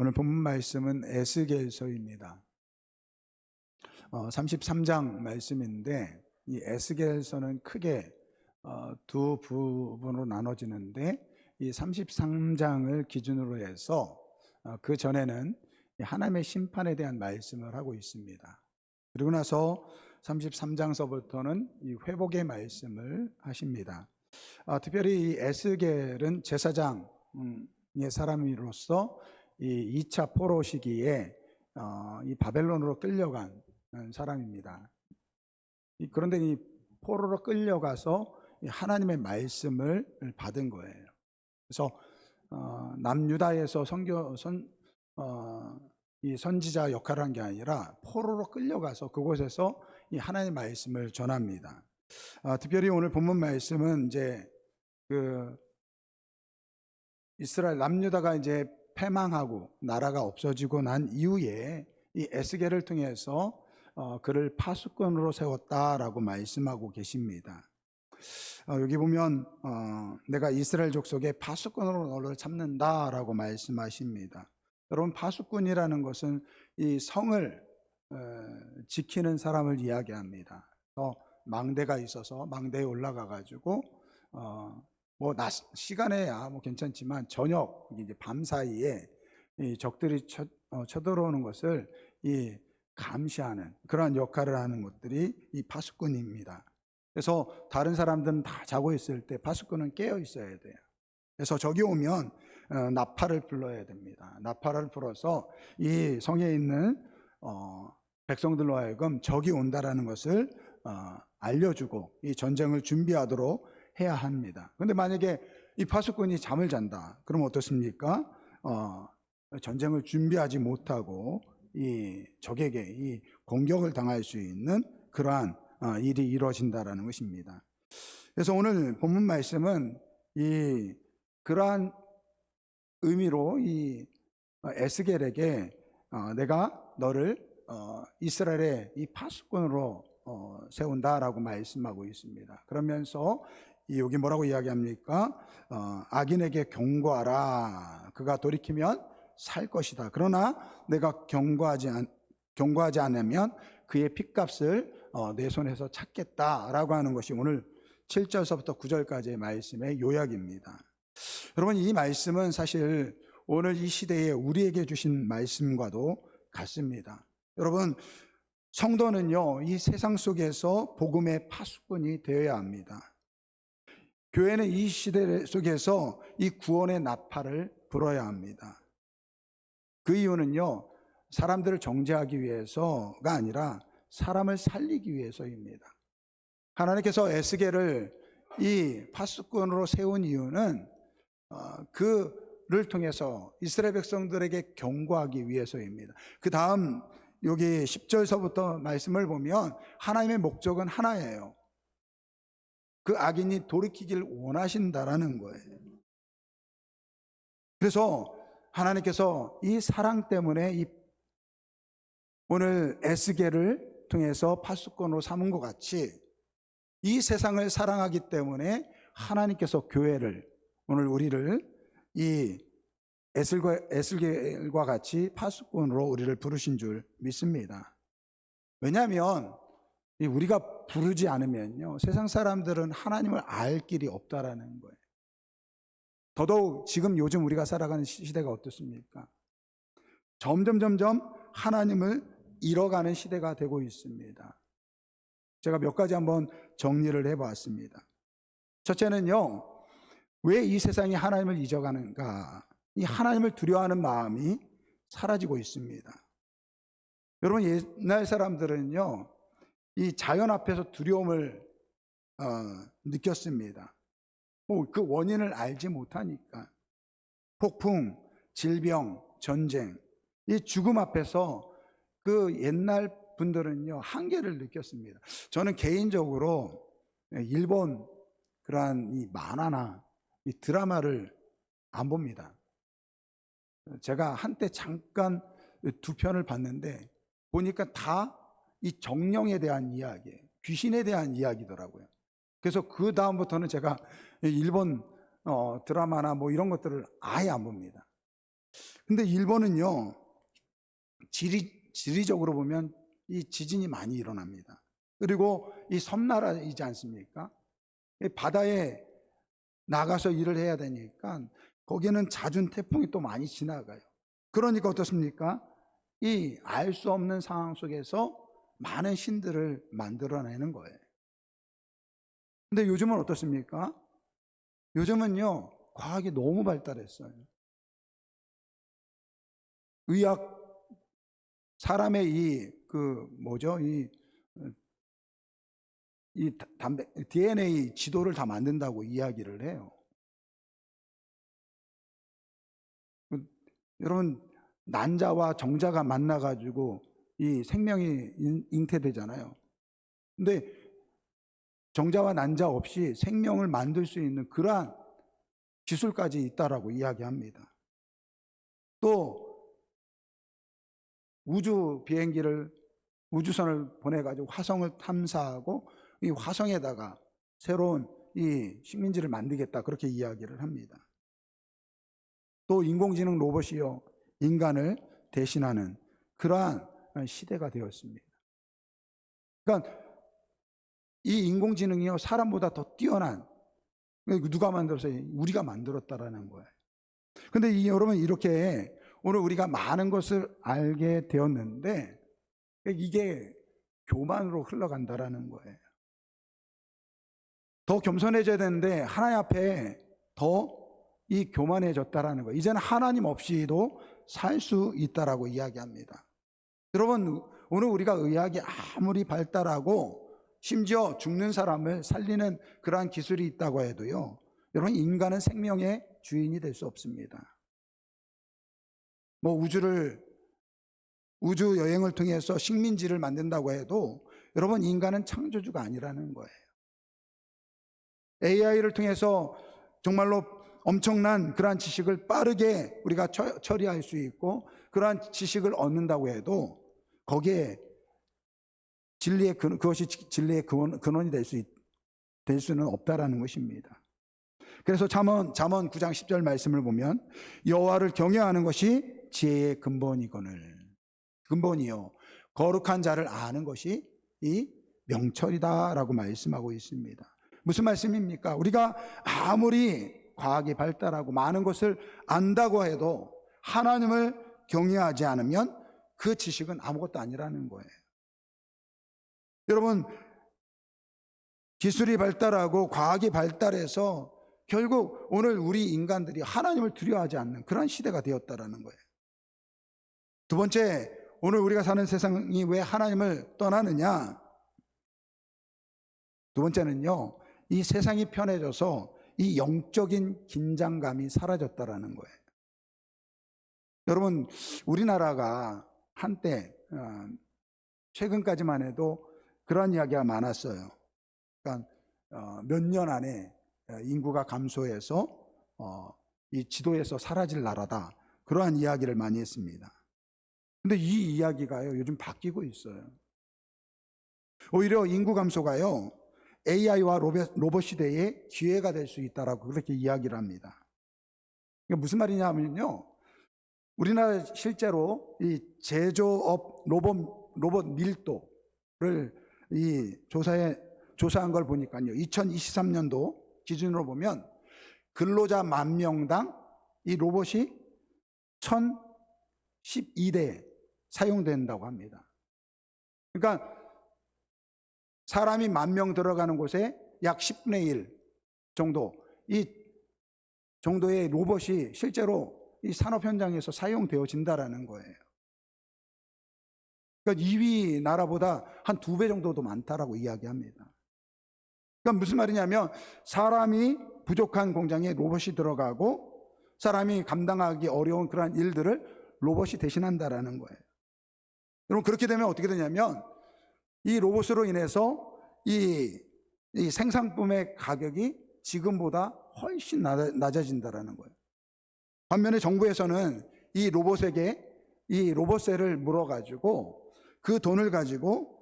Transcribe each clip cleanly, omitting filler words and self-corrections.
오늘 본문 말씀은 에스겔서입니다. 33장 말씀인데 이 에스겔서는 크게 두 부분으로 나눠지는데 이 33장을 기준으로 해서 그 전에는 하나님의 심판에 대한 말씀을 하고 있습니다. 그리고 나서 33장서부터는 이 회복의 말씀을 하십니다. 특별히 이 에스겔은 제사장의 사람으로서 이 2차 포로 시기에 이 바벨론으로 끌려간 사람입니다. 그런데 이 포로로 끌려가서 하나님의 말씀을 받은 거예요. 그래서 남유다에서 이 선지자 역할을 한 게 아니라 포로로 끌려가서 그곳에서 이 하나님의 말씀을 전합니다. 특별히 오늘 본문 말씀은 이제 그 이스라엘 남유다가 이제 패망하고 나라가 없어지고 난 이후에 이 에스겔을 통해서 그를 파수꾼으로 세웠다라고 말씀하고 계십니다. 여기 보면 내가 이스라엘 족속의 파수꾼으로 너를 삼는다라고 말씀하십니다. 여러분, 파수꾼이라는 것은 이 성을 지키는 사람을 이야기합니다. 망대가 있어서 망대에 올라가 가지고 뭐 낮 시간에야 뭐 괜찮지만 저녁 이제 밤 사이에 이 적들이 쳐들어오는 것을 이 감시하는 그러한 역할을 하는 것들이 이 파수꾼입니다. 그래서 다른 사람들은 다 자고 있을 때 파수꾼은 깨어 있어야 돼요. 그래서 적이 오면 나팔을 불러야 됩니다. 나팔을 불어서 이 성에 있는 백성들로 하여금 적이 온다라는 것을 알려주고 이 전쟁을 준비하도록 해야 합니다. 그런데 만약에 이 파수꾼이 잠을 잔다, 그럼 어떻습니까? 전쟁을 준비하지 못하고 이 적에게 이 공격을 당할 수 있는 그러한 일이 이루어진다라는 것입니다. 그래서 오늘 본문 말씀은 이 그러한 의미로 이 에스겔에게 내가 너를 이스라엘의 이 파수꾼으로 세운다라고 말씀하고 있습니다. 그러면서 여기 뭐라고 이야기합니까? 악인에게 경고하라. 그가 돌이키면 살 것이다. 그러나 내가 경고하지 않으면 그의 핏값을 내 손에서 찾겠다라고 하는 것이 오늘 7절서부터 9절까지의 말씀의 요약입니다. 여러분, 이 말씀은 사실 오늘 이 시대에 우리에게 주신 말씀과도 같습니다. 여러분, 성도는요, 이 세상 속에서 복음의 파수꾼이 되어야 합니다. 교회는 이 시대 속에서 이 구원의 나팔을 불어야 합니다. 그 이유는요, 사람들을 정죄하기 위해서가 아니라 사람을 살리기 위해서입니다. 하나님께서 에스겔을 이 파수꾼으로 세운 이유는 그를 통해서 이스라엘 백성들에게 경고하기 위해서입니다. 그 다음 여기 10절서부터 말씀을 보면 하나님의 목적은 하나예요. 그 악인이 돌이키길 원하신다라는 거예요. 그래서 하나님께서 이 사랑 때문에 오늘 에스겔을 통해서 파수꾼으로 삼은 것 같이 이 세상을 사랑하기 때문에 하나님께서 교회를, 오늘 우리를 이 에스겔과 같이 파수꾼으로 우리를 부르신 줄 믿습니다. 왜냐하면 우리가 부르지 않으면요, 세상 사람들은 하나님을 알 길이 없다라는 거예요. 더더욱 지금 요즘 우리가 살아가는 시대가 어떻습니까? 점점 하나님을 잃어가는 시대가 되고 있습니다. 제가 몇 가지 한번 정리를 해봤습니다. 첫째는요, 왜 이 세상이 하나님을 잊어가는가? 이 하나님을 두려워하는 마음이 사라지고 있습니다. 여러분, 옛날 사람들은요, 이 자연 앞에서 두려움을 느꼈습니다. 그 원인을 알지 못하니까. 폭풍, 질병, 전쟁, 이 죽음 앞에서 그 옛날 분들은요, 한계를 느꼈습니다. 저는 개인적으로 일본 그러한 이 만화나 이 드라마를 안 봅니다. 제가 한때 잠깐 두 편을 봤는데 보니까 다 이 정령에 대한 이야기예요. 귀신에 대한 이야기더라고요. 그래서 그 다음부터는 제가 일본 드라마나 뭐 이런 것들을 아예 안 봅니다. 근데 일본은요, 지리적으로 보면 이 지진이 많이 일어납니다. 그리고 이 섬나라이지 않습니까? 이 바다에 나가서 일을 해야 되니까 거기는 잦은 태풍이 또 많이 지나가요. 그러니까 어떻습니까? 이 알 수 없는 상황 속에서 많은 신들을 만들어내는 거예요. 근데 요즘은 어떻습니까? 요즘은요, 과학이 너무 발달했어요. 의학, 사람의 DNA 지도를 다 만든다고 이야기를 해요. 여러분, 난자와 정자가 만나가지고 이 생명이 잉태되잖아요. 근데 정자와 난자 없이 생명을 만들 수 있는 그러한 기술까지 있다라고 이야기합니다. 또 우주선을 보내가지고 화성을 탐사하고 이 화성에다가 새로운 이 식민지를 만들겠다, 그렇게 이야기를 합니다. 또 인공지능 로봇이요, 인간을 대신하는 그러한 시대가 되었습니다. 그러니까 이 인공지능이요, 사람보다 더 뛰어난, 누가 만들었어요? 우리가 만들었다라는 거예요. 근데 여러분, 이렇게 오늘 우리가 많은 것을 알게 되었는데 이게 교만으로 흘러간다라는 거예요. 더 겸손해져야 되는데 하나님 앞에 더 이 교만해졌다라는 거예요. 이제는 하나님 없이도 살 수 있다라고 이야기합니다. 여러분, 오늘 우리가 의학이 아무리 발달하고 심지어 죽는 사람을 살리는 그러한 기술이 있다고 해도요, 여러분, 인간은 생명의 주인이 될 수 없습니다. 뭐 우주 여행을 통해서 식민지를 만든다고 해도 여러분, 인간은 창조주가 아니라는 거예요. AI를 통해서 정말로 엄청난 그러한 지식을 빠르게 우리가 처리할 수 있고 그러한 지식을 얻는다고 해도 거기에 그것이 진리의 근원이 될 수는 없다라는 것입니다. 그래서 잠언 9장 10절 말씀을 보면 여호와를 경외하는 것이 지혜의 근본이요 거룩한 자를 아는 것이 이 명철이다라고 말씀하고 있습니다. 무슨 말씀입니까? 우리가 아무리 과학이 발달하고 많은 것을 안다고 해도 하나님을 경외하지 않으면 그 지식은 아무것도 아니라는 거예요. 여러분, 기술이 발달하고 과학이 발달해서 결국 오늘 우리 인간들이 하나님을 두려워하지 않는 그런 시대가 되었다라는 거예요. 두 번째, 오늘 우리가 사는 세상이 왜 하나님을 떠나느냐? 두 번째는요, 이 세상이 편해져서 이 영적인 긴장감이 사라졌다라는 거예요. 여러분, 우리나라가 한때 최근까지만 해도 그런 이야기가 많았어요. 그러니까 몇 년 안에 인구가 감소해서 이 지도에서 사라질 나라다, 그러한 이야기를 많이 했습니다. 근데 이 이야기가요, 요즘 바뀌고 있어요. 오히려 인구 감소가요, AI와 로봇 시대의 기회가 될 수 있다라고 그렇게 이야기를 합니다. 이게 무슨 말이냐면요, 우리나라 실제로 이 제조업 로봇 밀도를 조사한 걸 보니까요, 2023년도 기준으로 보면 근로자 10,000명당 이 로봇이 1,012대 사용된다고 합니다. 그러니까 사람이 10,000명 들어가는 곳에 약 10분의 1 정도, 이 정도의 로봇이 실제로 이 산업 현장에서 사용되어진다라는 거예요. 그러니까 2위 나라보다 한 2배 정도도 많다라고 이야기합니다. 그러니까 무슨 말이냐면 사람이 부족한 공장에 로봇이 들어가고 사람이 감당하기 어려운 그러한 일들을 로봇이 대신한다라는 거예요. 여러분, 그렇게 되면 어떻게 되냐면 이 로봇으로 인해서 이 생산품의 가격이 지금보다 훨씬 낮아진다라는 거예요. 반면에 정부에서는 이 로봇에게 이 로봇세를 물어가지고 그 돈을 가지고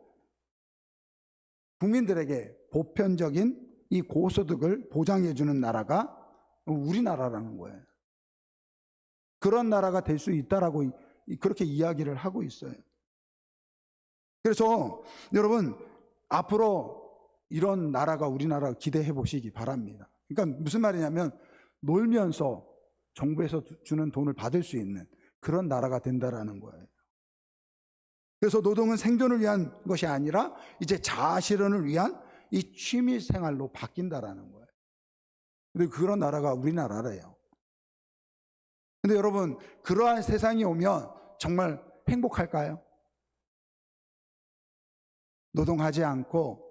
국민들에게 보편적인 이 고소득을 보장해주는 나라가 우리나라라는 거예요. 그런 나라가 될 수 있다라고 그렇게 이야기를 하고 있어요. 그래서 여러분 앞으로 이런 나라가 우리나라 기대해 보시기 바랍니다. 그러니까 무슨 말이냐면 놀면서 정부에서 주는 돈을 받을 수 있는 그런 나라가 된다라는 거예요. 그래서 노동은 생존을 위한 것이 아니라 이제 자아실현을 위한 이 취미 생활로 바뀐다라는 거예요. 근데 그런 나라가 우리나라래요. 근데 여러분 그러한 세상이 오면 정말 행복할까요? 노동하지 않고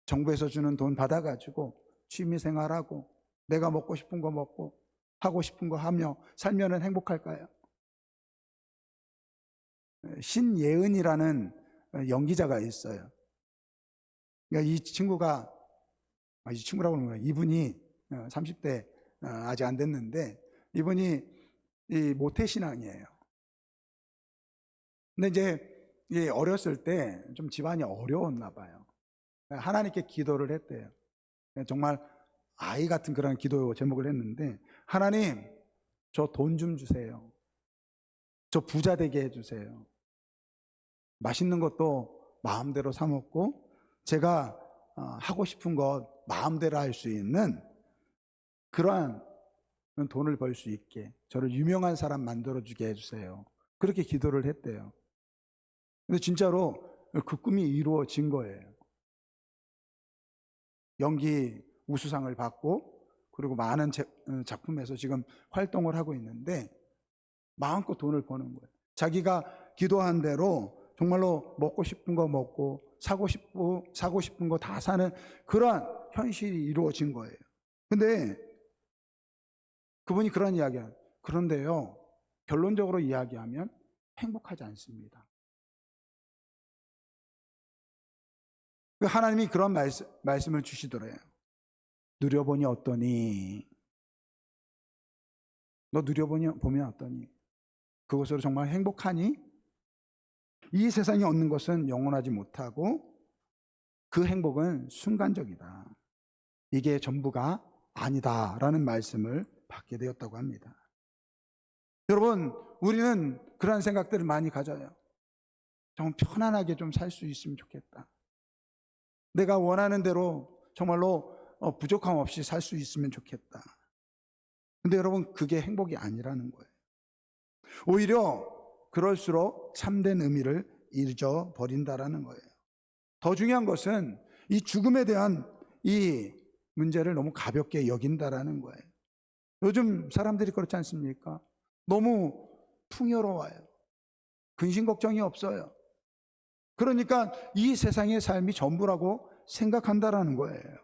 정부에서 주는 돈 받아가지고 취미 생활하고 내가 먹고 싶은 거 먹고 하고 싶은 거 하며 살면은 행복할까요? 신예은이라는 연기자가 있어요. 그러니까 이 친구가, 이 친구라고 하는 거예요. 이분이 30대 아직 안 됐는데 이분이 이 모태신앙이에요. 근데 이제 어렸을 때 좀 집안이 어려웠나 봐요. 하나님께 기도를 했대요. 정말 아이 같은 그런 기도 제목을 했는데, 하나님 저 돈 좀 주세요. 저 부자 되게 해주세요. 맛있는 것도 마음대로 사 먹고 제가 하고 싶은 것 마음대로 할 수 있는 그러한 돈을 벌 수 있게 저를 유명한 사람 만들어주게 해주세요. 그렇게 기도를 했대요. 근데 진짜로 그 꿈이 이루어진 거예요. 연기 우수상을 받고 그리고 많은 작품에서 지금 활동을 하고 있는데 마음껏 돈을 버는 거예요. 자기가 기도한 대로 정말로 먹고 싶은 거 먹고 사고 싶은 거 다 사는 그러한 현실이 이루어진 거예요. 근데 그분이 그런 이야기예요. 그런데요, 결론적으로 이야기하면 행복하지 않습니다. 하나님이 그런 말씀을 주시더래요. 누려보니 어떠니? 너 누려보면 어떠니? 그것으로 정말 행복하니? 이 세상에 얻는 것은 영원하지 못하고 그 행복은 순간적이다. 이게 전부가 아니다라는 말씀을 받게 되었다고 합니다. 여러분, 우리는 그런 생각들을 많이 가져요. 정말 편안하게 좀 살 수 있으면 좋겠다. 내가 원하는 대로 정말로 부족함 없이 살 수 있으면 좋겠다. 근데 여러분 그게 행복이 아니라는 거예요. 오히려 그럴수록 참된 의미를 잊어버린다라는 거예요. 더 중요한 것은 이 죽음에 대한 이 문제를 너무 가볍게 여긴다라는 거예요. 요즘 사람들이 그렇지 않습니까? 너무 풍요로워요. 근심 걱정이 없어요. 그러니까 이 세상의 삶이 전부라고 생각한다라는 거예요.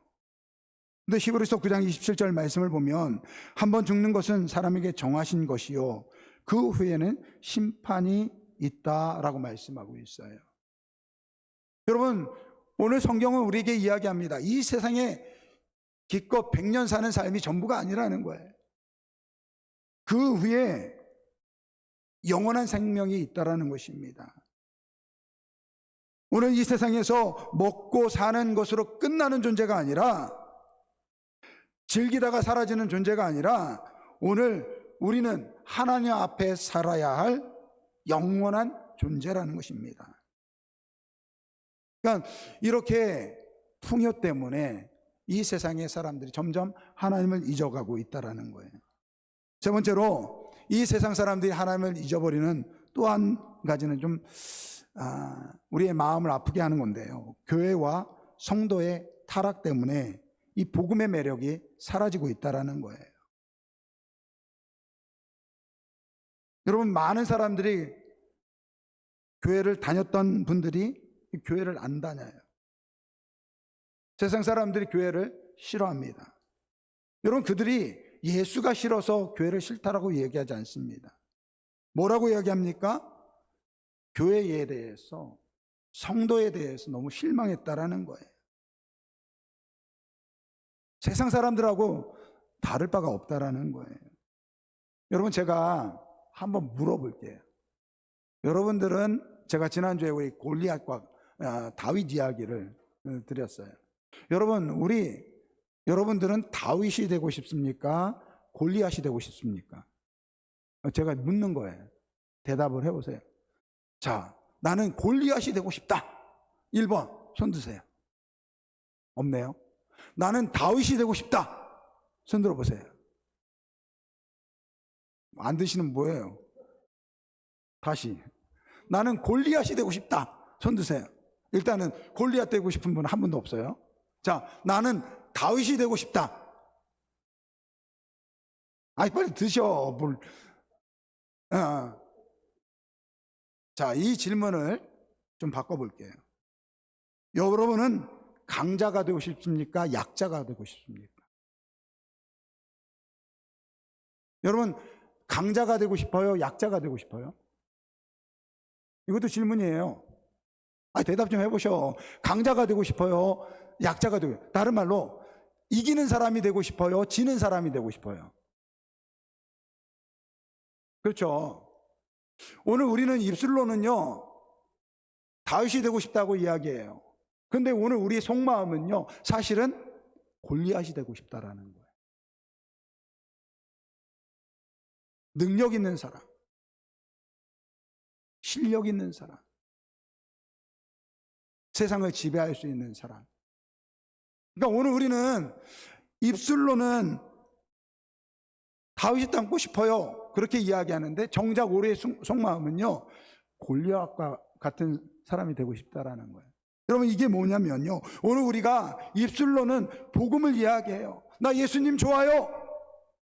근데 히브리서 9장 27절 말씀을 보면 한번 죽는 것은 사람에게 정하신 것이요 그 후에는 심판이 있다라고 말씀하고 있어요. 여러분, 오늘 성경은 우리에게 이야기합니다. 이 세상에 기껏 100년 사는 삶이 전부가 아니라는 거예요. 그 후에 영원한 생명이 있다라는 것입니다. 오늘 이 세상에서 먹고 사는 것으로 끝나는 존재가 아니라, 즐기다가 사라지는 존재가 아니라, 오늘 우리는 하나님 앞에 살아야 할 영원한 존재라는 것입니다. 그러니까 이렇게 풍요 때문에 이 세상의 사람들이 점점 하나님을 잊어가고 있다는 거예요. 세 번째로 이 세상 사람들이 하나님을 잊어버리는 또 한 가지는 좀 우리의 마음을 아프게 하는 건데요. 교회와 성도의 타락 때문에 이 복음의 매력이 사라지고 있다는 거예요. 여러분, 많은 사람들이 교회를 다녔던 분들이 교회를 안 다녀요. 세상 사람들이 교회를 싫어합니다. 여러분, 그들이 예수가 싫어서 교회를 싫다라고 얘기하지 않습니다. 뭐라고 이야기합니까? 교회에 대해서, 성도에 대해서 너무 실망했다라는 거예요. 세상 사람들하고 다를 바가 없다라는 거예요. 여러분, 제가 한번 물어볼게요. 여러분들은, 제가 지난주에 우리 골리앗과 다윗 이야기를 드렸어요. 여러분들은 다윗이 되고 싶습니까? 골리앗이 되고 싶습니까? 제가 묻는 거예요. 대답을 해보세요. 자, 나는 골리앗이 되고 싶다. 1번 손 드세요. 없네요. 나는 다윗이 되고 싶다. 손 들어보세요. 안 드시는 뭐예요? 다시. 나는 골리앗이 되고 싶다. 손 드세요. 일단은 골리앗 되고 싶은 분은 한 분도 없어요. 자, 나는 다윗이 되고 싶다. 아이, 빨리 드셔. 뭘. 자, 이 질문을 좀 바꿔볼게요. 여러분은 강자가 되고 싶습니까? 약자가 되고 싶습니까? 여러분, 강자가 되고 싶어요? 약자가 되고 싶어요? 이것도 질문이에요. 대답 좀 해보셔. 강자가 되고 싶어요? 약자가 되고, 다른 말로 이기는 사람이 되고 싶어요? 지는 사람이 되고 싶어요? 그렇죠. 오늘 우리는 입술로는요, 다윗이 되고 싶다고 이야기해요. 근데 오늘 우리의 속마음은요, 사실은 골리앗이 되고 싶다라는 거예요. 능력 있는 사람, 실력 있는 사람, 세상을 지배할 수 있는 사람. 그러니까 오늘 우리는 입술로는 다윗이 닮고 싶어요, 그렇게 이야기하는데 정작 우리의 속마음은요, 골리앗과 같은 사람이 되고 싶다라는 거예요. 여러분, 이게 뭐냐면요, 오늘 우리가 입술로는 복음을 이야기해요. 나 예수님 좋아요,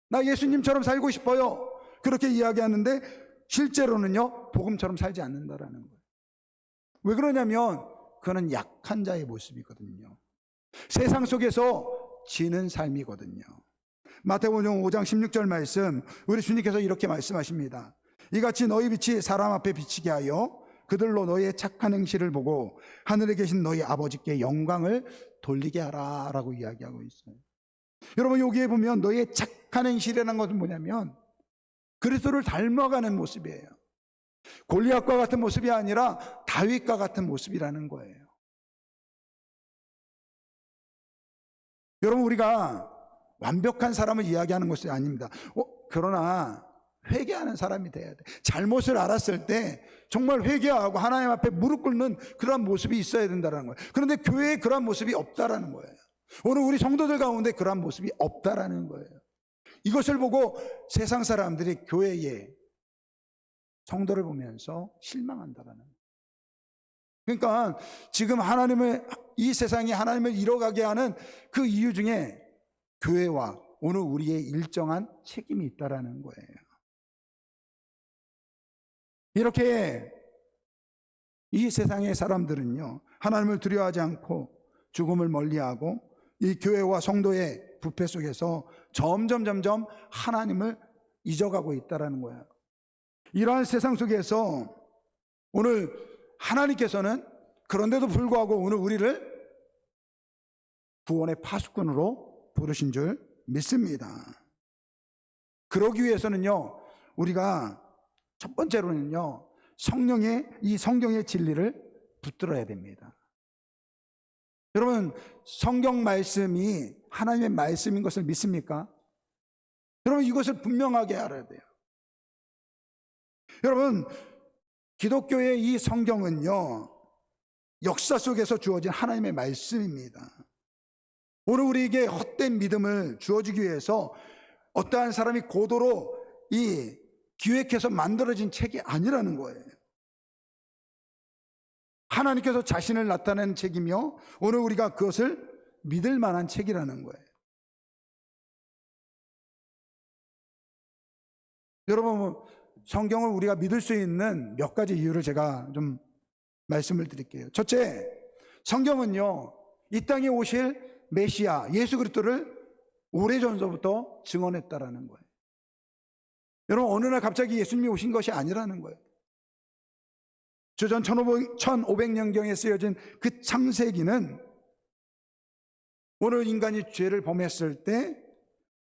나 예수님처럼 살고 싶어요, 그렇게 이야기하는데 실제로는요, 복음처럼 살지 않는다라는 거예요. 왜 그러냐면 그는 약한 자의 모습이거든요. 세상 속에서 지는 삶이거든요. 마태복음 5장 16절 말씀, 우리 주님께서 이렇게 말씀하십니다. 이같이 너희 빛이 사람 앞에 비치게 하여 그들로 너희의 착한 행실을 보고 하늘에 계신 너희 아버지께 영광을 돌리게 하라 라고 이야기하고 있어요. 여러분, 여기에 보면 너희의 착한 행실이라는 것은 뭐냐면 그리스도를 닮아가는 모습이에요. 골리앗과 같은 모습이 아니라 다윗과 같은 모습이라는 거예요. 여러분, 우리가 완벽한 사람을 이야기하는 것이 아닙니다. 그러나 회개하는 사람이 돼야 돼. 잘못을 알았을 때 정말 회개하고 하나님 앞에 무릎 꿇는 그런 모습이 있어야 된다는 거예요. 그런데 교회에 그런 모습이 없다라는 거예요. 오늘 우리 성도들 가운데 그런 모습이 없다라는 거예요. 이것을 보고 세상 사람들이 교회에 성도를 보면서 실망한다라는 거예요. 그러니까 지금 이 세상이 하나님을 잃어가게 하는 그 이유 중에 교회와 오늘 우리의 일정한 책임이 있다라는 거예요. 이렇게 이 세상의 사람들은요, 하나님을 두려워하지 않고 죽음을 멀리하고 이 교회와 성도의 부패 속에서 점점 하나님을 잊어가고 있다라는 거예요. 이러한 세상 속에서 오늘 하나님께서는 그런데도 불구하고 오늘 우리를 구원의 파수꾼으로 부르신 줄 믿습니다. 그러기 위해서는요, 우리가 첫 번째로는요, 이 성경의 진리를 붙들어야 됩니다. 여러분, 성경 말씀이 하나님의 말씀인 것을 믿습니까? 여러분, 이것을 분명하게 알아야 돼요. 여러분, 기독교의 이 성경은요, 역사 속에서 주어진 하나님의 말씀입니다. 오늘 우리에게 헛된 믿음을 주어주기 위해서 어떠한 사람이 고도로 기획해서 만들어진 책이 아니라는 거예요. 하나님께서 자신을 나타내는 책이며 오늘 우리가 그것을 믿을 만한 책이라는 거예요. 여러분, 성경을 우리가 믿을 수 있는 몇 가지 이유를 제가 좀 말씀을 드릴게요. 첫째, 성경은요, 이 땅에 오실 메시아 예수 그리스도를 오래전서부터 증언했다라는 거예요. 여러분, 어느 날 갑자기 예수님이 오신 것이 아니라는 거예요. 주전 1500년경에 쓰여진 그 창세기는 오늘 인간이 죄를 범했을 때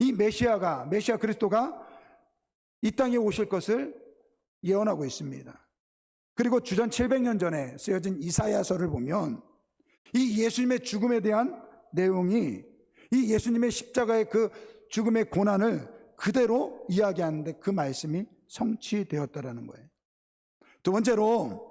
이 메시아 그리스도가 이 땅에 오실 것을 예언하고 있습니다. 그리고 주전 700년 전에 쓰여진 이사야서를 보면 이 예수님의 죽음에 대한 내용이 이 예수님의 십자가의 그 죽음의 고난을 그대로 이야기하는데 그 말씀이 성취되었다라는 거예요. 두 번째로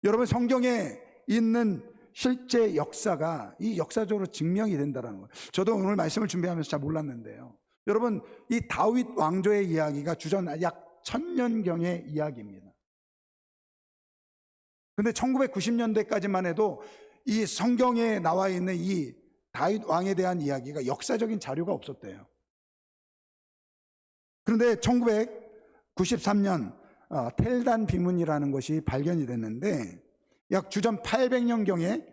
여러분, 성경에 있는 실제 역사가 이 역사적으로 증명이 된다는 거예요. 저도 오늘 말씀을 준비하면서 잘 몰랐는데요. 여러분, 이 다윗 왕조의 이야기가 주전 약 1000년경의 이야기입니다. 근데 1990년대까지만 해도 이 성경에 나와 있는 이 다윗 왕에 대한 이야기가 역사적인 자료가 없었대요. 그런데 1993년 텔단 비문이라는 것이 발견이 됐는데 약 주전 800년경에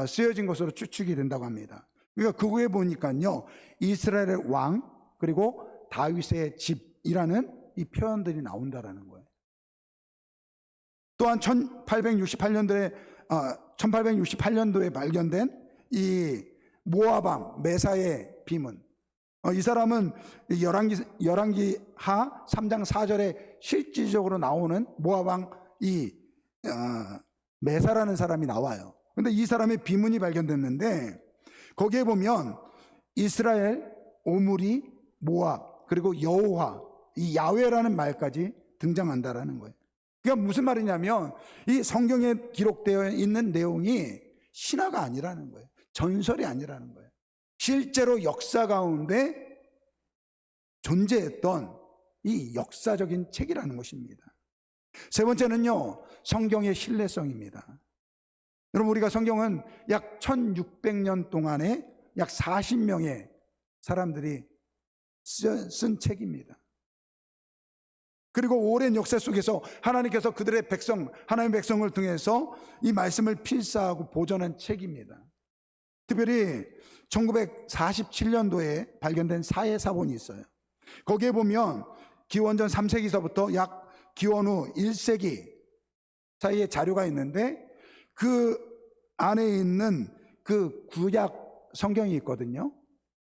쓰여진 것으로 추측이 된다고 합니다. 그러니까 그 후에 보니까요, 이스라엘의 왕 그리고 다윗의 집이라는 이 표현들이 나온다라는 거예요. 또한 1868년도에 발견된 이 모압 메사의 비문, 이 사람은 열왕기하 3장 4절에 실질적으로 나오는 모압 왕 이 메사라는 사람이 나와요. 근데 이 사람의 비문이 발견됐는데 거기에 보면 이스라엘, 오므리, 모압 그리고 여호와, 이 야훼라는 말까지 등장한다라는 거예요. 그러니까 무슨 말이냐면 이 성경에 기록되어 있는 내용이 신화가 아니라는 거예요. 전설이 아니라는 거예요. 실제로 역사 가운데 존재했던 이 역사적인 책이라는 것입니다. 세 번째는요, 성경의 신뢰성입니다. 여러분, 우리가 성경은 약 1600년 동안에 약 40명의 사람들이 쓴 책입니다. 그리고 오랜 역사 속에서 하나님께서 그들의 백성, 하나님의 백성을 통해서 이 말씀을 필사하고 보존한 책입니다. 특별히 1947년도에 발견된 사해사본이 있어요. 거기에 보면 기원전 3세기서부터 약 기원 후 1세기 사이에 자료가 있는데 그 안에 있는 그 구약 성경이 있거든요.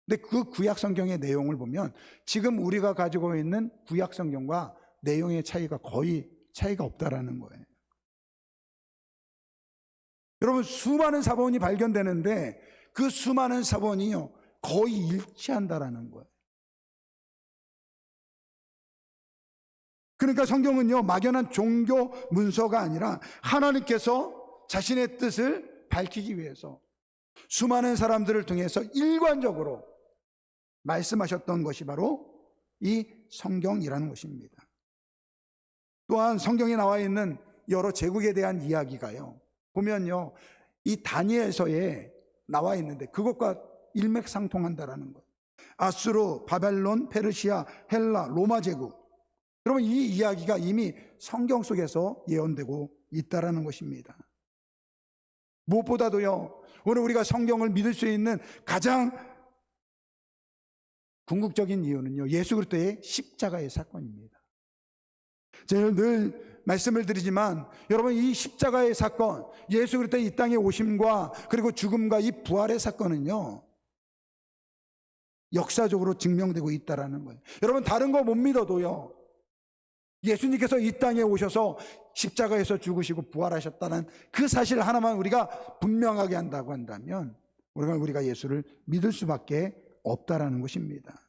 근데 그 구약 성경의 내용을 보면 지금 우리가 가지고 있는 구약 성경과 내용의 차이가 거의 차이가 없다라는 거예요. 여러분, 수많은 사본이 발견되는데 그 수많은 사본이요 거의 일치한다라는 거예요. 그러니까 성경은요 막연한 종교 문서가 아니라 하나님께서 자신의 뜻을 밝히기 위해서 수많은 사람들을 통해서 일관적으로 말씀하셨던 것이 바로 이 성경이라는 것입니다. 또한 성경에 나와 있는 여러 제국에 대한 이야기가요 보면요 이 다니엘서에 나와 있는데 그것과 일맥상통한다라는 것. 아수르, 바벨론, 페르시아, 헬라, 로마 제국. 여러분, 이 이야기가 이미 성경 속에서 예언되고 있다라는 것입니다. 무엇보다도요 오늘 우리가 성경을 믿을 수 있는 가장 궁극적인 이유는요 예수 그리스도의 십자가의 사건입니다. 제가 늘 말씀을 드리지만 여러분, 이 십자가의 사건, 예수 그리스도의 이 땅에 오심과 그리고 죽음과 이 부활의 사건은요 역사적으로 증명되고 있다라는 거예요. 여러분, 다른 거 못 믿어도요 예수님께서 이 땅에 오셔서 십자가에서 죽으시고 부활하셨다는 그 사실 하나만 우리가 분명하게 한다고 한다면 우리가 예수를 믿을 수밖에 없다라는 것입니다.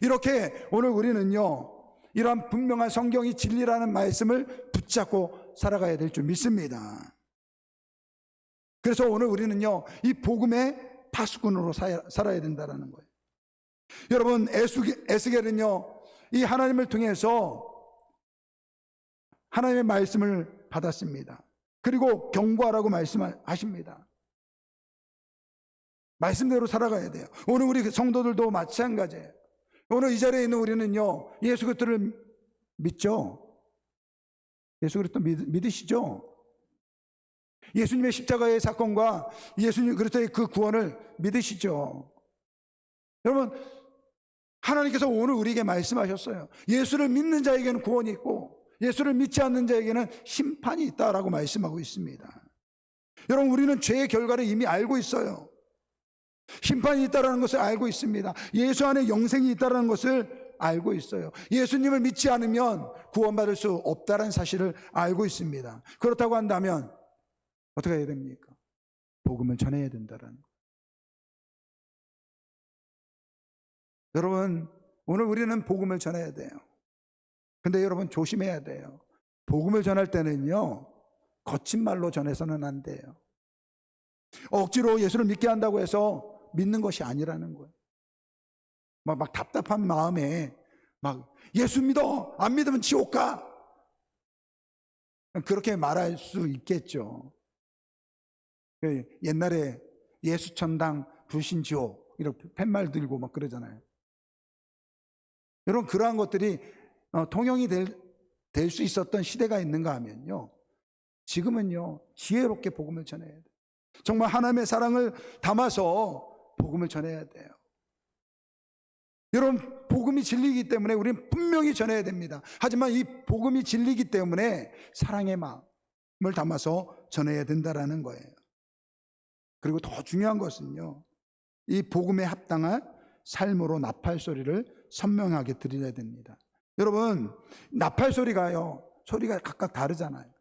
이렇게 오늘 우리는요 이러한 분명한 성경이 진리라는 말씀을 붙잡고 살아가야 될 줄 믿습니다. 그래서 오늘 우리는요 이 복음의 파수꾼으로 살아야 된다는 거예요. 여러분, 에스겔은요 이 하나님을 통해서 하나님의 말씀을 받았습니다. 그리고 경고하라고 말씀하십니다. 말씀대로 살아가야 돼요. 오늘 우리 성도들도 마찬가지예요. 오늘 이 자리에 있는 우리는요 예수 그리스도를 믿죠? 예수 그리스도 믿으시죠? 예수님의 십자가의 사건과 예수님 그리스도의 그 구원을 믿으시죠? 여러분, 하나님께서 오늘 우리에게 말씀하셨어요. 예수를 믿는 자에게는 구원이 있고 예수를 믿지 않는 자에게는 심판이 있다라고 말씀하고 있습니다. 여러분, 우리는 죄의 결과를 이미 알고 있어요. 심판이 있다는 것을 알고 있습니다. 예수 안에 영생이 있다는 것을 알고 있어요. 예수님을 믿지 않으면 구원받을 수 없다는 사실을 알고 있습니다. 그렇다고 한다면 어떻게 해야 됩니까? 복음을 전해야 된다는 거예요. 여러분, 오늘 우리는 복음을 전해야 돼요. 근데 여러분 조심해야 돼요. 복음을 전할 때는요, 거친 말로 전해서는 안 돼요. 억지로 예수를 믿게 한다고 해서 믿는 것이 아니라는 거예요. 막 답답한 마음에 막 예수 믿어, 안 믿으면 지옥 가, 그렇게 말할 수 있겠죠. 옛날에 예수천당 불신지옥 이렇게 팻말 들고 막 그러잖아요. 여러분, 그러한 것들이 통용이 될 수 있었던 시대가 있는가 하면요, 지금은요 지혜롭게 복음을 전해야 돼요. 정말 하나님의 사랑을 담아서 복음을 전해야 돼요. 여러분, 복음이 진리이기 때문에 우리는 분명히 전해야 됩니다. 하지만 이 복음이 진리이기 때문에 사랑의 마음을 담아서 전해야 된다라는 거예요. 그리고 더 중요한 것은요, 이 복음에 합당한 삶으로 나팔 소리를 선명하게 들려야 됩니다. 여러분, 나팔 소리가요, 소리가 각각 다르잖아요.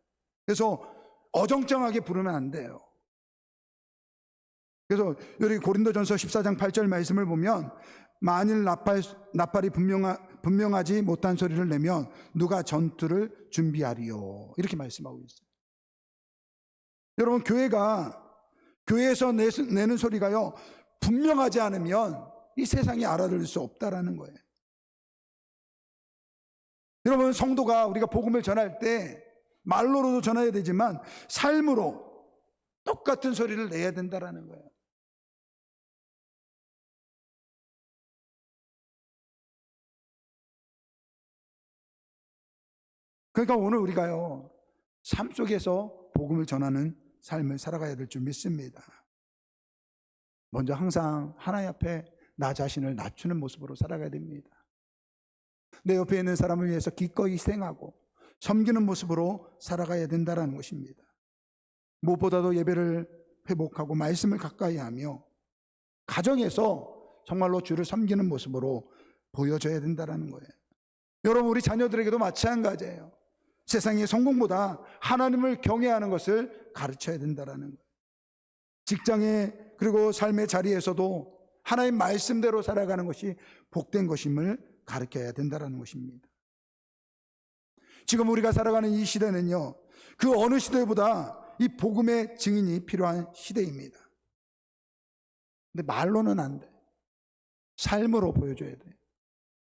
그래서 어정쩡하게 부르면 안 돼요. 그래서 여기 고린도전서 14장 8절 말씀을 보면, 만일 나팔이 분명하지 못한 소리를 내면 누가 전투를 준비하리요, 이렇게 말씀하고 있어요. 여러분, 교회에서 내는 소리가요 분명하지 않으면 이 세상이 알아들을 수 없다라는 거예요. 여러분, 성도가 우리가 복음을 전할 때 말로도 전해야 되지만 삶으로 똑같은 소리를 내야 된다라는 거예요. 그러니까 오늘 우리가요 삶 속에서 복음을 전하는 삶을 살아가야 될 줄 믿습니다. 먼저 항상 하나님 앞에 나 자신을 낮추는 모습으로 살아가야 됩니다. 내 옆에 있는 사람을 위해서 기꺼이 희생하고 섬기는 모습으로 살아가야 된다는 것입니다. 무엇보다도 예배를 회복하고 말씀을 가까이 하며 가정에서 정말로 주를 섬기는 모습으로 보여줘야 된다는 거예요. 여러분, 우리 자녀들에게도 마찬가지예요. 세상의 성공보다 하나님을 경외하는 것을 가르쳐야 된다는 거예요. 직장에 그리고 삶의 자리에서도 하나님 말씀대로 살아가는 것이 복된 것임을 가르쳐야 된다는 것입니다. 지금 우리가 살아가는 이 시대는요, 그 어느 시대보다 이 복음의 증인이 필요한 시대입니다. 근데 말로는 안 돼. 삶으로 보여줘야 돼요.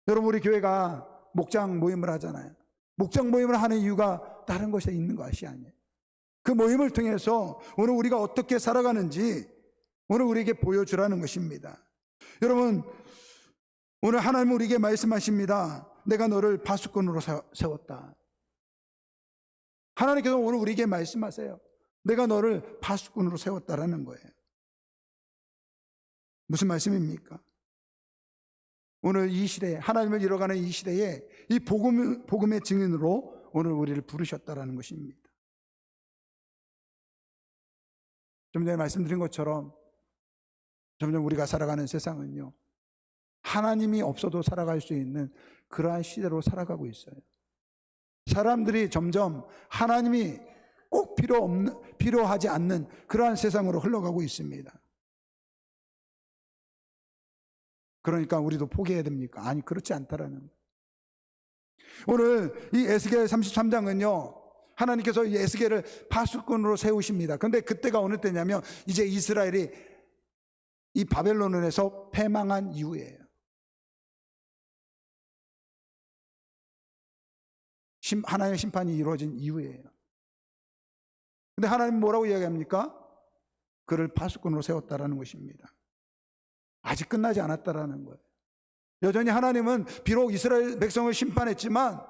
여러분, 우리 교회가 목장 모임을 하잖아요. 목장 모임을 하는 이유가 다른 것에 있는 것이 아니에요. 그 모임을 통해서 오늘 우리가 어떻게 살아가는지 오늘 우리에게 보여주라는 것입니다. 여러분, 오늘 하나님은 우리에게 말씀하십니다. 내가 너를 파수꾼으로 세웠다. 하나님께서 오늘 우리에게 말씀하세요. 내가 너를 파수꾼으로 세웠다라는 거예요. 무슨 말씀입니까? 오늘 이 시대에, 하나님을 잃어가는 이 시대에 이 복음의 증인으로 오늘 우리를 부르셨다라는 것입니다. 좀 전에 말씀드린 것처럼 점점 우리가 살아가는 세상은요, 하나님이 없어도 살아갈 수 있는 그러한 시대로 살아가고 있어요. 사람들이 점점 하나님이 꼭 필요하지 않는 그러한 세상으로 흘러가고 있습니다. 그러니까 우리도 포기해야 됩니까? 아니, 그렇지 않다라는 거예요. 오늘 이 에스겔 33장은요, 하나님께서 이 에스겔을 파수꾼으로 세우십니다. 그런데 그때가 어느 때냐면 이제 이스라엘이 이 바벨론에서 패망한 이후예요. 하나님의 심판이 이루어진 이후예요. 근데 하나님 뭐라고 이야기합니까? 그를 파수꾼으로 세웠다라는 것입니다. 아직 끝나지 않았다라는 거예요. 여전히 하나님은 비록 이스라엘 백성을 심판했지만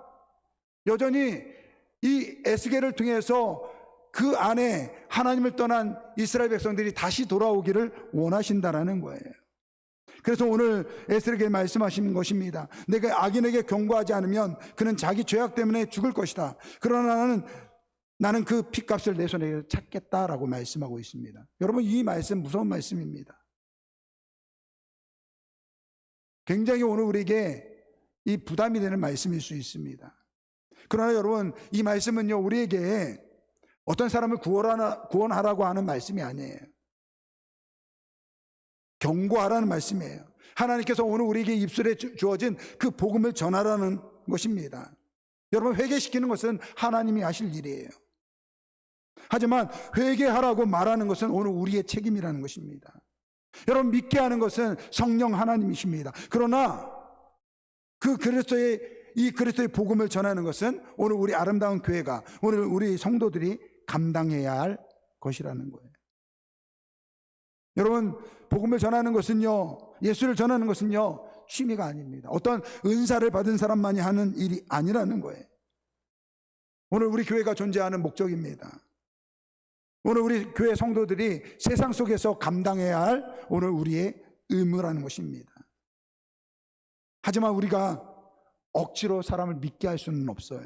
여전히 이 에스겔을 통해서 그 안에 하나님을 떠난 이스라엘 백성들이 다시 돌아오기를 원하신다라는 거예요. 그래서 오늘 에스겔에게 말씀하신 것입니다. 내가 악인에게 경고하지 않으면 그는 자기 죄악 때문에 죽을 것이다. 그러나 나는 그 핏값을 내 손에 찾겠다라고 말씀하고 있습니다. 여러분, 이 말씀 무서운 말씀입니다. 굉장히 오늘 우리에게 이 부담이 되는 말씀일 수 있습니다. 그러나 여러분, 이 말씀은요, 우리에게 어떤 사람을 구원하라고 하는 말씀이 아니에요. 경고하라는 말씀이에요. 하나님께서 오늘 우리에게 입술에 주어진 그 복음을 전하라는 것입니다. 여러분, 회개시키는 것은 하나님이 하실 일이에요. 하지만 회개하라고 말하는 것은 오늘 우리의 책임이라는 것입니다. 여러분, 믿게 하는 것은 성령 하나님이십니다. 그러나 그 그리스도의 복음을 전하는 것은 오늘 우리 아름다운 교회가, 오늘 우리 성도들이 감당해야 할 것이라는 거예요. 여러분, 복음을 전하는 것은요, 예수를 전하는 것은요, 취미가 아닙니다. 어떤 은사를 받은 사람만이 하는 일이 아니라는 거예요. 오늘 우리 교회가 존재하는 목적입니다. 오늘 우리 교회 성도들이 세상 속에서 감당해야 할 오늘 우리의 의무라는 것입니다. 하지만 우리가 억지로 사람을 믿게 할 수는 없어요.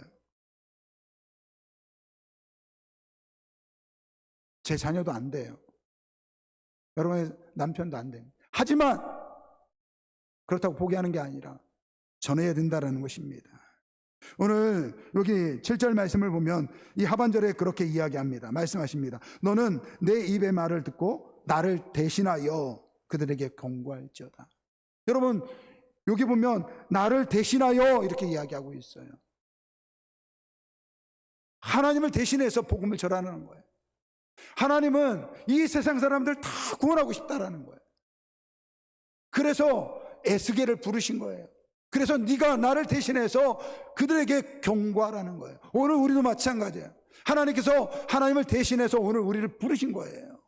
제 자녀도 안 돼요. 여러분의 남편도 안 됩니다. 하지만 그렇다고 포기하는 게 아니라 전해야 된다는 것입니다. 오늘 여기 7절 말씀을 보면 이 하반절에 그렇게 이야기합니다. 말씀하십니다. 너는 내 입의 말을 듣고 나를 대신하여 그들에게 경고할지어다. 여러분, 여기 보면 나를 대신하여 이렇게 이야기하고 있어요. 하나님을 대신해서 복음을 전하는 거예요. 하나님은 이 세상 사람들 다 구원하고 싶다라는 거예요. 그래서 에스겔을 부르신 거예요. 그래서 네가 나를 대신해서 그들에게 경고하라는 거예요. 오늘 우리도 마찬가지예요. 하나님께서 하나님을 대신해서 오늘 우리를 부르신 거예요.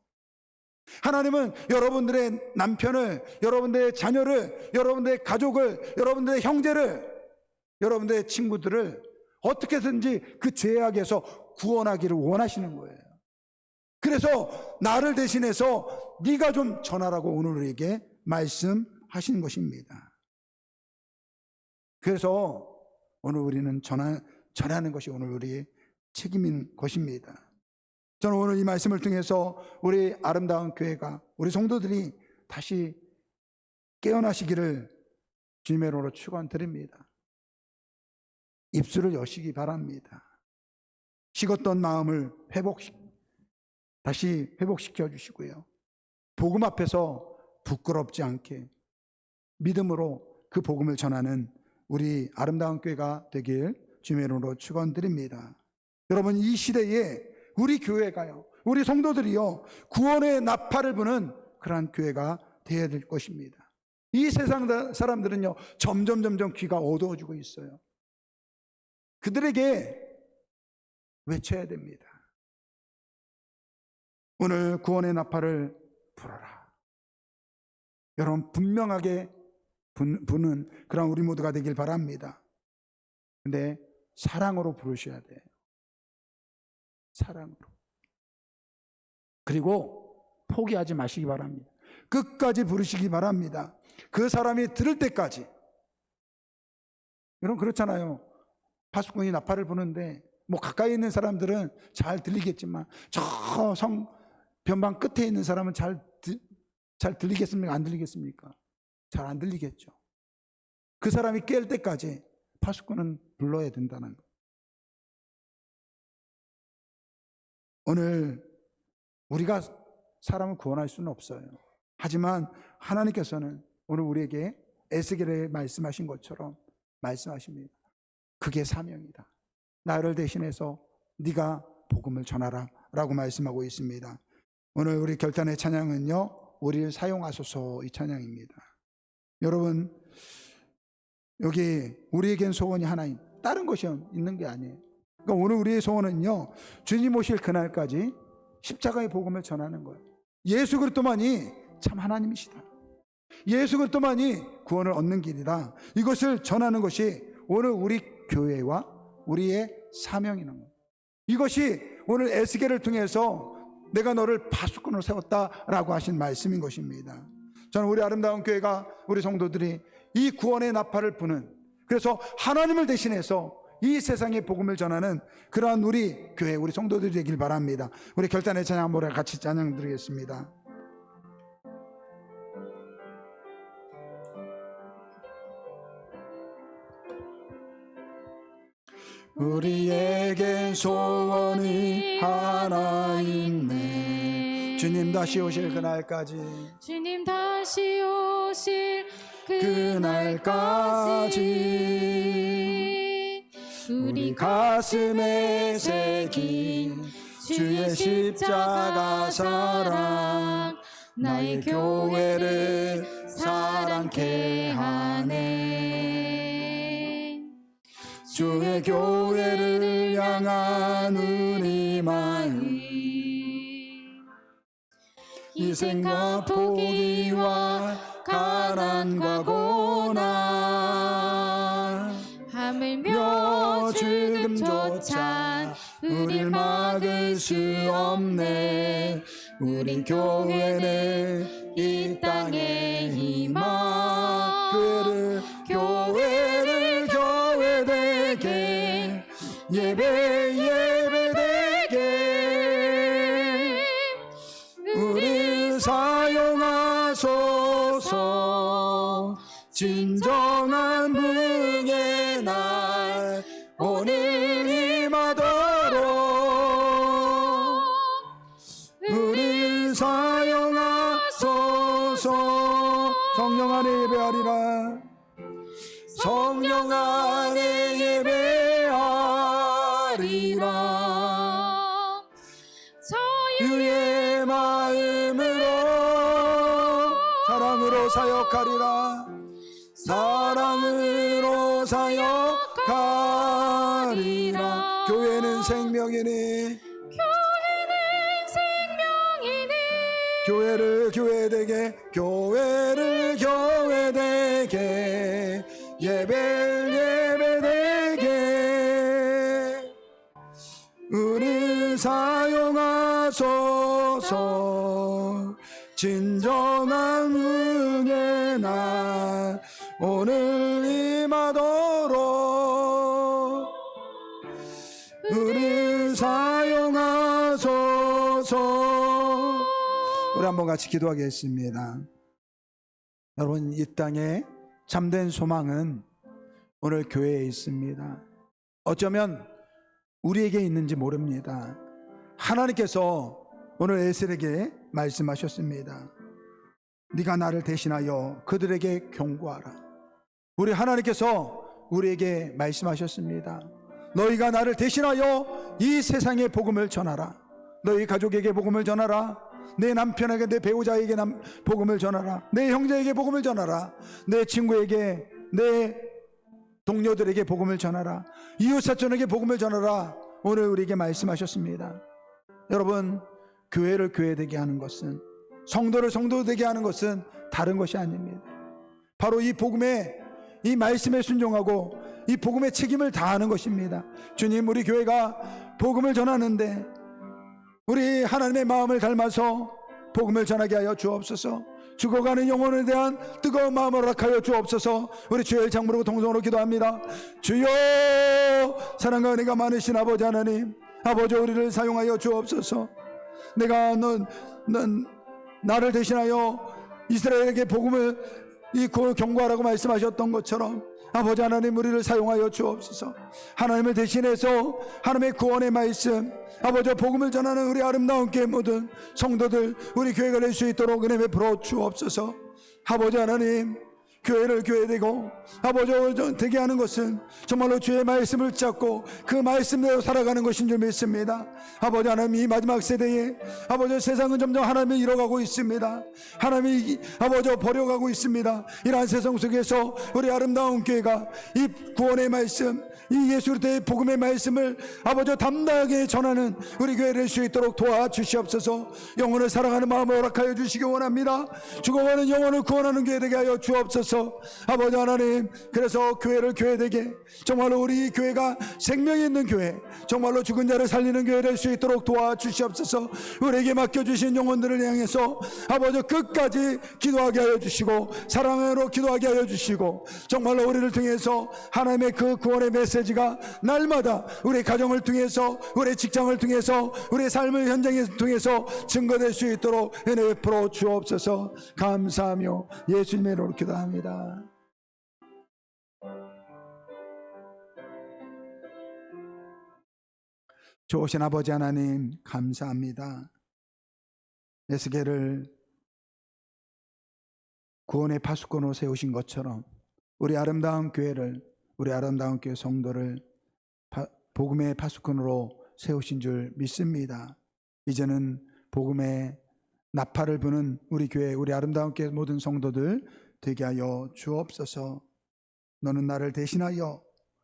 하나님은 여러분들의 남편을, 여러분들의 자녀를, 여러분들의 가족을, 여러분들의 형제를, 여러분들의 친구들을 어떻게든지 그 죄악에서 구원하기를 원하시는 거예요. 그래서 나를 대신해서 네가 좀 전하라고 오늘 우리에게 말씀하시는 것입니다. 그래서 오늘 우리는 전하는 것이 오늘 우리의 책임인 것입니다. 저는 오늘 이 말씀을 통해서 우리 아름다운 교회가, 우리 성도들이 다시 깨어나시기를 주님의 이름으로 축원드립니다. 입술을 여시기 바랍니다. 식었던 마음을 다시 회복시켜 주시고요. 복음 앞에서 부끄럽지 않게 믿음으로 그 복음을 전하는 우리 아름다운 교회가 되길 주님의 이름으로 축원드립니다. 여러분, 이 시대에 우리 교회가요, 우리 성도들이요, 구원의 나팔을 부는 그러한 교회가 되어야 될 것입니다. 이 세상 사람들은요, 점점 귀가 어두워지고 있어요. 그들에게 외쳐야 됩니다. 오늘 구원의 나팔을 불어라. 여러분, 분명하게 부는 그런 우리 모두가 되길 바랍니다. 근데 사랑으로 부르셔야 돼요. 사랑으로. 그리고 포기하지 마시기 바랍니다. 끝까지 부르시기 바랍니다. 그 사람이 들을 때까지. 여러분, 그렇잖아요. 파수꾼이 나팔을 부는데 뭐 가까이 있는 사람들은 잘 들리겠지만 저 변방 끝에 있는 사람은 잘 들리겠습니까? 안 들리겠습니까? 잘 안 들리겠죠. 그 사람이 깰 때까지 파수꾼은 불러야 된다는 거. 오늘 우리가 사람을 구원할 수는 없어요. 하지만 하나님께서는 오늘 우리에게 에스겔에 말씀하신 것처럼 말씀하십니다. 그게 사명이다. 나를 대신해서 네가 복음을 전하라 라고 말씀하고 있습니다. 오늘 우리 결단의 찬양은요, 우리를 사용하소서, 이 찬양입니다. 여러분, 여기 우리에겐 소원이 하나, 다른 것이 있는 게 아니에요. 그러니까 오늘 우리의 소원은요, 주님 오실 그날까지 십자가의 복음을 전하는 거예요. 예수 그리스도만이 참 하나님이시다. 예수 그리스도만이 구원을 얻는 길이다. 이것을 전하는 것이 오늘 우리 교회와 우리의 사명이라는 거예요. 이것이 오늘 에스겔을 통해서 내가 너를 파수꾼으로 세웠다라고 하신 말씀인 것입니다. 저는 우리 아름다운 교회가, 우리 성도들이 이 구원의 나팔을 부는, 그래서 하나님을 대신해서 이 세상에 복음을 전하는 그러한 우리 교회, 우리 성도들이 되길 바랍니다. 우리 결단의 찬양 한번 같이 찬양 드리겠습니다. 우리에겐 소원이 하나 있네. 주님 다시 오실 그날까지, 주님 다시 오실 그날까지 우리 가슴에 새긴 주의 십자가 사랑 나의 교회를 사랑케 하네. 주의 교회를 향한 우리 마음 희생과 포기와 가난과 고난 하물며 죽음조차 우릴 막을 수 없네. 우리 교회는 이 땅의 희망 교회를 교회되게 예배되게 우리 사용하소서. 진정한 부흥의 날 오늘 임하도록 우리 사용하소서. 성령 안에 예배하리라. 성령 안에 예배하리라. 주의 마음으로 사랑으로 사역하리라. 사랑으로 사역하리라. 교회는 생명이니 교회를 교회되게 교회를 교회되게 예배되게 우리 사용하소서. 진정한 은혜 날 오늘 임하도록 우리 사용하소서. 우리 한번 같이 기도하겠습니다. 여러분, 이 땅에 참된 소망은 오늘 교회에 있습니다. 어쩌면 우리에게 있는지 모릅니다. 하나님께서 오늘 에셀에게 말씀하셨습니다. 네가 나를 대신하여 그들에게 경고하라. 우리 하나님께서 우리에게 말씀하셨습니다. 너희가 나를 대신하여 이 세상에 복음을 전하라. 너희 가족에게 복음을 전하라. 내 남편에게, 내 배우자에게 복음을 전하라. 내 형제에게 복음을 전하라. 내 친구에게, 내 동료들에게 복음을 전하라. 이웃사촌에게 복음을 전하라. 오늘 우리에게 말씀하셨습니다. 여러분, 교회를 교회되게 하는 것은, 성도를 성도되게 하는 것은 다른 것이 아닙니다. 바로 이 복음에, 이 말씀에 순종하고 이 복음의 책임을 다하는 것입니다. 주님, 우리 교회가 복음을 전하는데 우리 하나님의 마음을 닮아서 복음을 전하게 하여 주옵소서. 죽어가는 영혼에 대한 뜨거운 마음을 허락하여 주옵소서. 우리 주의 장무로 동성으로 기도합니다. 주여, 사랑과 은혜가 많으신 아버지 하나님, 아버지, 우리를 사용하여 주옵소서. 내가 나를 대신하여 이스라엘에게 복음을 경고하라고 말씀하셨던 것처럼 아버지 하나님, 우리를 사용하여 주옵소서. 하나님을 대신해서 하나님의 구원의 말씀, 아버지 복음을 전하는 우리 아름다운 교회 모든 성도들, 우리 교회가 될 수 있도록 은혜 베풀어 주옵소서. 아버지 하나님, 교회를 교회되고 아버지 되게 하는 것은 정말로 주의 말씀을 잡고 그 말씀대로 살아가는 것인 줄 믿습니다. 아버지 하나님, 이 마지막 세대에 아버지 세상은 점점 하나님을 잃어가고 있습니다. 하나님이 아버지 버려가고 있습니다. 이러한 세상 속에서 우리 아름다운 교회가 이 구원의 말씀, 이 예수 그리스도의 복음의 말씀을 아버지 담대하게 전하는 우리 교회를 될 수 있도록 도와주시옵소서. 영혼을 사랑하는 마음을 허락하여 주시기 원합니다. 죽어가는 영혼을 구원하는 교회 되게 하여 주옵소서. 아버지 하나님, 그래서 교회를 교회되게, 정말로 우리 교회가 생명이 있는 교회, 정말로 죽은 자를 살리는 교회 될 수 있도록 도와주시옵소서. 우리에게 맡겨주신 영혼들을 향해서 아버지 끝까지 기도하게 하여 주시고 사랑으로 기도하게 하여 주시고, 정말로 우리를 통해서 하나님의 그 구원의 메시지가 날마다 우리 가정을 통해서, 우리 직장을 통해서, 우리 삶의 현장을 통해서 증거될 수 있도록 은혜 베풀어 주옵소서. 감사하며 예수님의 이름으로 기도합니다. 좋으신 아버지 하나님, 감사합니다. 에스겔을 구원의 파수꾼으로 세우신 것처럼 우리 아름다운 교회를, 우리 아름다운 교회 성도를 복음의 파수꾼으로 세우신 줄 믿습니다. 이제는 복음의 나팔을 부는 우리 교회, 우리 아름다운 교회 모든 성도들 되게 하여 주옵소서. 너는 나를 대신하여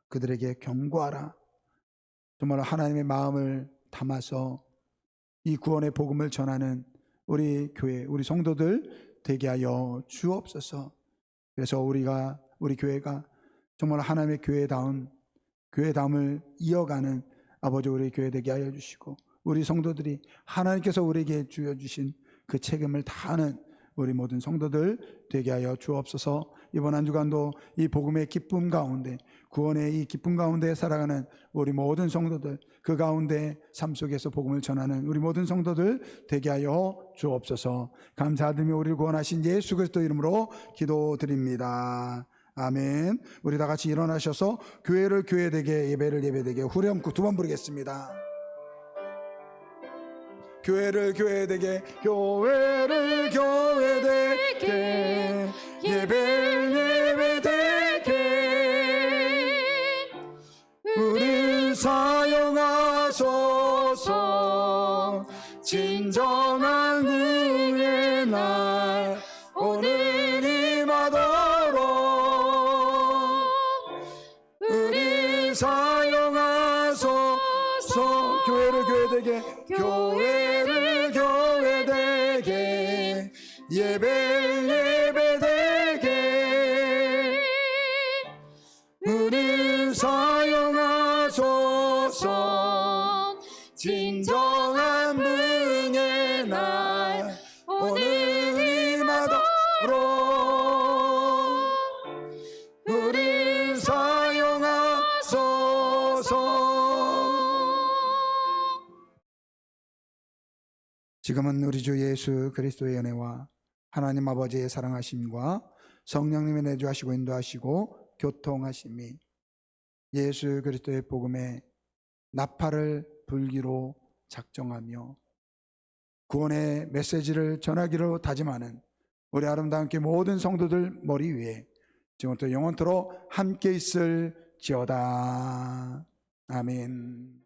그들에게 경고하라. 정말 하나님의 마음을 담아서 이 구원의 복음을 전하는 우리 교회, 우리 성도들 되게 하여 주옵소서. 그래서 우리 교회가 정말 하나님의 교회다움을 이어가는 아버지 우리 교회 되게 하여 주시고, 우리 성도들이 하나님께서 우리에게 주어주신 그 책임을 다하는 우리 모든 성도들 되게 하여 주옵소서. 이번 한 주간도 이 복음의 기쁨 가운데, 구원의 이 기쁨 가운데 살아가는 우리 모든 성도들, 그 가운데 삶 속에서 복음을 전하는 우리 모든 성도들 되게 하여 주옵소서. 감사드리며 우리를 구원하신 예수 그리스도 이름으로 기도드립니다. 아멘. 우리 다 같이 일어나셔서 교회를 교회되게, 예배를 예배되게, 후렴구 두 번 부르겠습니다. 교회를 교회되게, 교회를 교회되게, 예배를 예배되게, 우리 사용하소서. 진정한 의의 날 오늘 임하도록 우리 사용하소서. 교회를 교회되게, 교회를 교회되게, 예배를 예배되게, 우리 사용하소서. 진정한 능의 날 오늘 임하도록 우리 사용하소서. 지금은 우리 주 예수 그리스도의 은혜와 하나님 아버지의 사랑하심과 성령님의 내주하시고 인도하시고 교통하심이 예수 그리스도의 복음에 나팔을 불기로 작정하며 구원의 메시지를 전하기로 다짐하는 우리 아름다운 교회 모든 성도들 머리 위에 지금부터 영원토록 함께 있을지어다. 아멘.